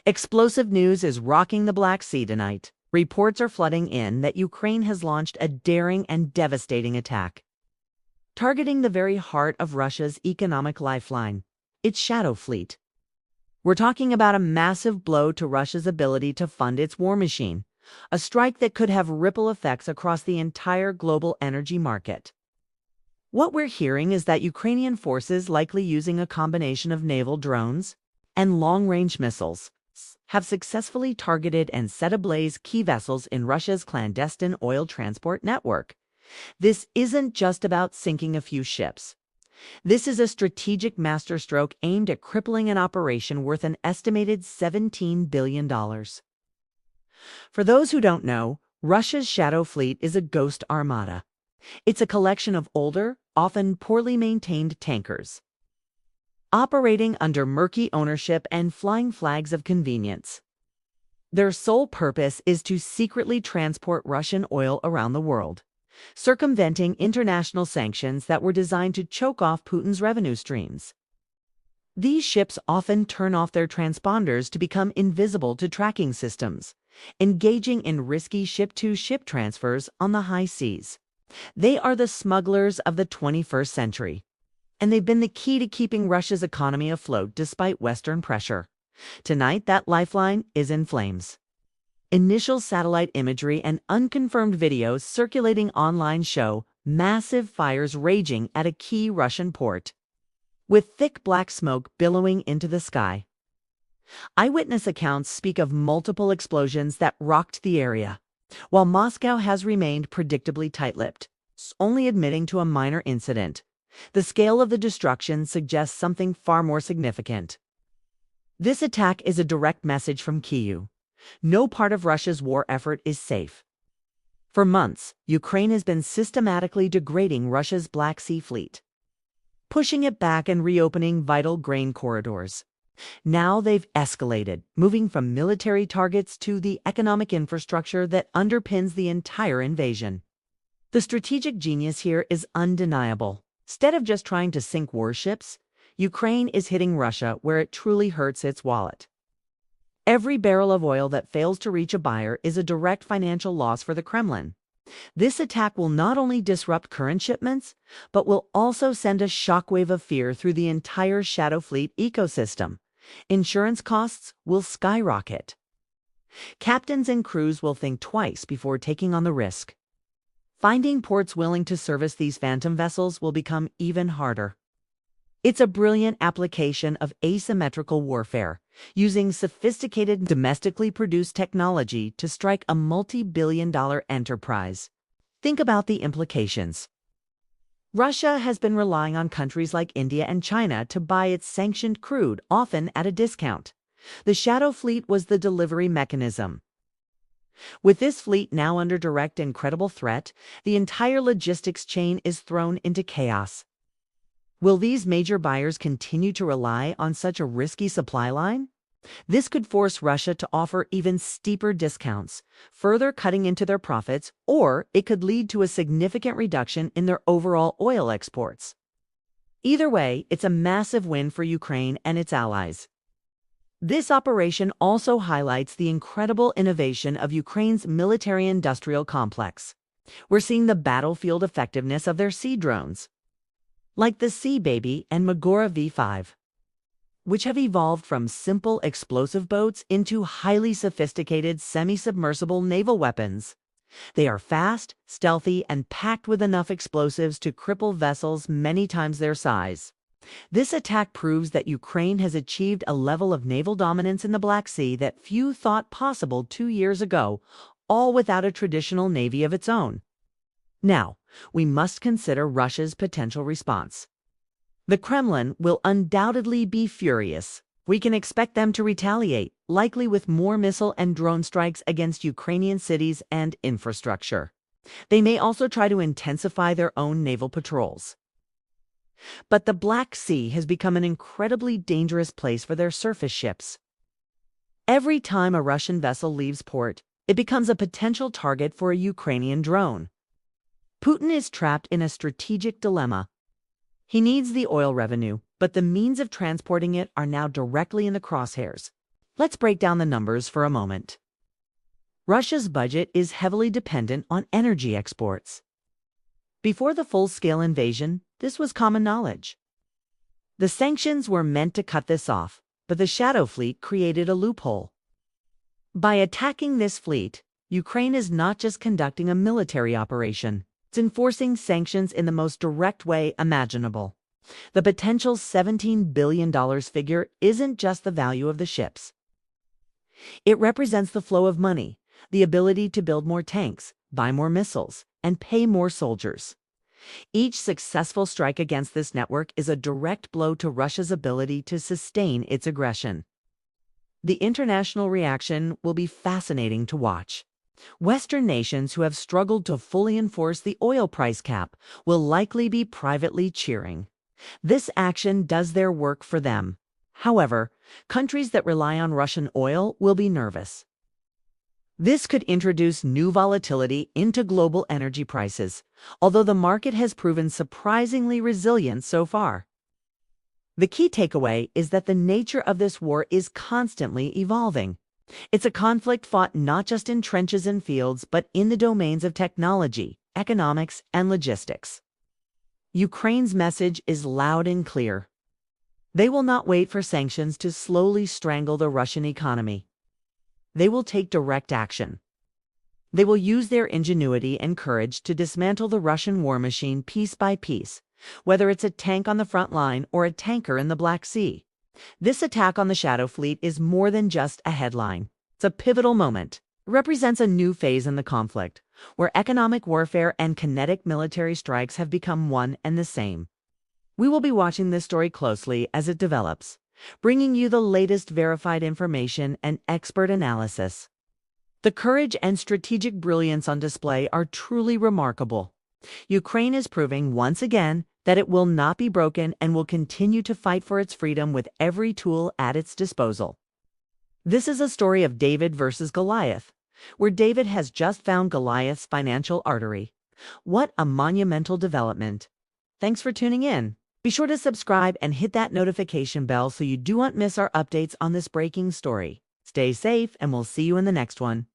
Explosive news is rocking the Black Sea tonight. Reports are flooding in that Ukraine has launched a daring and devastating attack, targeting the very heart of Russia's economic lifeline, its shadow fleet. We're talking about a massive blow to Russia's ability to fund its war machine, a strike that could have ripple effects across the entire global energy market. What we're hearing is that Ukrainian forces, likely using a combination of naval drones and long-range missiles, have successfully targeted and set ablaze key vessels in Russia's clandestine oil transport network. This isn't just about sinking a few ships. This is a strategic masterstroke aimed at crippling an operation worth an estimated $17 billion. For those who don't know, Russia's shadow fleet is a ghost armada. It's a collection of older, often poorly maintained tankers, operating under murky ownership and flying flags of convenience. Their sole purpose is to secretly transport Russian oil around the world, circumventing international sanctions that were designed to choke off Putin's revenue streams. These ships often turn off their transponders to become invisible to tracking systems, engaging in risky ship-to-ship transfers on the high seas. They are the smugglers of the 21st century, and they've been the key to keeping Russia's economy afloat despite Western pressure. Tonight, that lifeline is in flames. Initial satellite imagery and unconfirmed videos circulating online show massive fires raging at a key Russian port, with thick black smoke billowing into the sky. Eyewitness accounts speak of multiple explosions that rocked the area, while Moscow has remained predictably tight-lipped, only admitting to a minor incident. The scale of the destruction suggests something far more significant. This attack is a direct message from Kyiv. No part of Russia's war effort is safe. For months, Ukraine has been systematically degrading Russia's Black Sea fleet, pushing it back and reopening vital grain corridors. Now they've escalated, moving from military targets to the economic infrastructure that underpins the entire invasion. The strategic genius here is undeniable. Instead of just trying to sink warships, Ukraine is hitting Russia where it truly hurts its wallet. Every barrel of oil that fails to reach a buyer is a direct financial loss for the Kremlin. This attack will not only disrupt current shipments, but will also send a shockwave of fear through the entire shadow fleet ecosystem. Insurance costs will skyrocket. Captains and crews will think twice before taking on the risk. Finding ports willing to service these phantom vessels will become even harder. It's a brilliant application of asymmetrical warfare, using sophisticated domestically produced technology to strike a multi-billion-dollar enterprise. Think about the implications. Russia has been relying on countries like India and China to buy its sanctioned crude, often at a discount. The shadow fleet was the delivery mechanism. With this fleet now under direct and credible threat, the entire logistics chain is thrown into chaos. Will these major buyers continue to rely on such a risky supply line? This could force Russia to offer even steeper discounts, further cutting into their profits, or it could lead to a significant reduction in their overall oil exports. Either way, it's a massive win for Ukraine and its allies. This operation also highlights the incredible innovation of Ukraine's military-industrial complex. We're seeing the battlefield effectiveness of their sea drones, like the Sea Baby and Magora V5, which have evolved from simple explosive boats into highly sophisticated semi-submersible naval weapons. They are fast, stealthy, and packed with enough explosives to cripple vessels many times their size. This attack proves that Ukraine has achieved a level of naval dominance in the Black Sea that few thought possible 2 years ago, all without a traditional navy of its own. Now, we must consider Russia's potential response. The Kremlin will undoubtedly be furious. We can expect them to retaliate, likely with more missile and drone strikes against Ukrainian cities and infrastructure. They may also try to intensify their own naval patrols. But the Black Sea has become an incredibly dangerous place for their surface ships. Every time a Russian vessel leaves port, it becomes a potential target for a Ukrainian drone. Putin is trapped in a strategic dilemma. He needs the oil revenue, but the means of transporting it are now directly in the crosshairs. Let's break down the numbers for a moment. Russia's budget is heavily dependent on energy exports. Before the full-scale invasion, this was common knowledge. The sanctions were meant to cut this off, but the shadow fleet created a loophole. By attacking this fleet, Ukraine is not just conducting a military operation, it's enforcing sanctions in the most direct way imaginable. The potential $17 billion figure isn't just the value of the ships. It represents the flow of money, the ability to build more tanks, buy more missiles, and pay more soldiers. Each successful strike against this network is a direct blow to Russia's ability to sustain its aggression. The international reaction will be fascinating to watch. Western nations who have struggled to fully enforce the oil price cap will likely be privately cheering. This action does their work for them. However, countries that rely on Russian oil will be nervous. This could introduce new volatility into global energy prices, although the market has proven surprisingly resilient so far. The key takeaway is that the nature of this war is constantly evolving. It's a conflict fought not just in trenches and fields, but in the domains of technology, economics, and logistics. Ukraine's message is loud and clear. They will not wait for sanctions to slowly strangle the Russian economy. They will take direct action. They will use their ingenuity and courage to dismantle the Russian war machine piece by piece, whether it's a tank on the front line or a tanker in the Black Sea. This attack on the Shadow Fleet is more than just a headline. It's a pivotal moment. It represents a new phase in the conflict, where economic warfare and kinetic military strikes have become one and the same. We will be watching this story closely as it develops, bringing you the latest verified information and expert analysis. The courage and strategic brilliance on display are truly remarkable. Ukraine is proving once again that it will not be broken and will continue to fight for its freedom with every tool at its disposal. This is a story of David versus Goliath, where David has just found Goliath's financial artery. What a monumental development. Thanks for tuning in. Be sure to subscribe and hit that notification bell so you do not miss our updates on this breaking story. Stay safe, and we'll see you in the next one.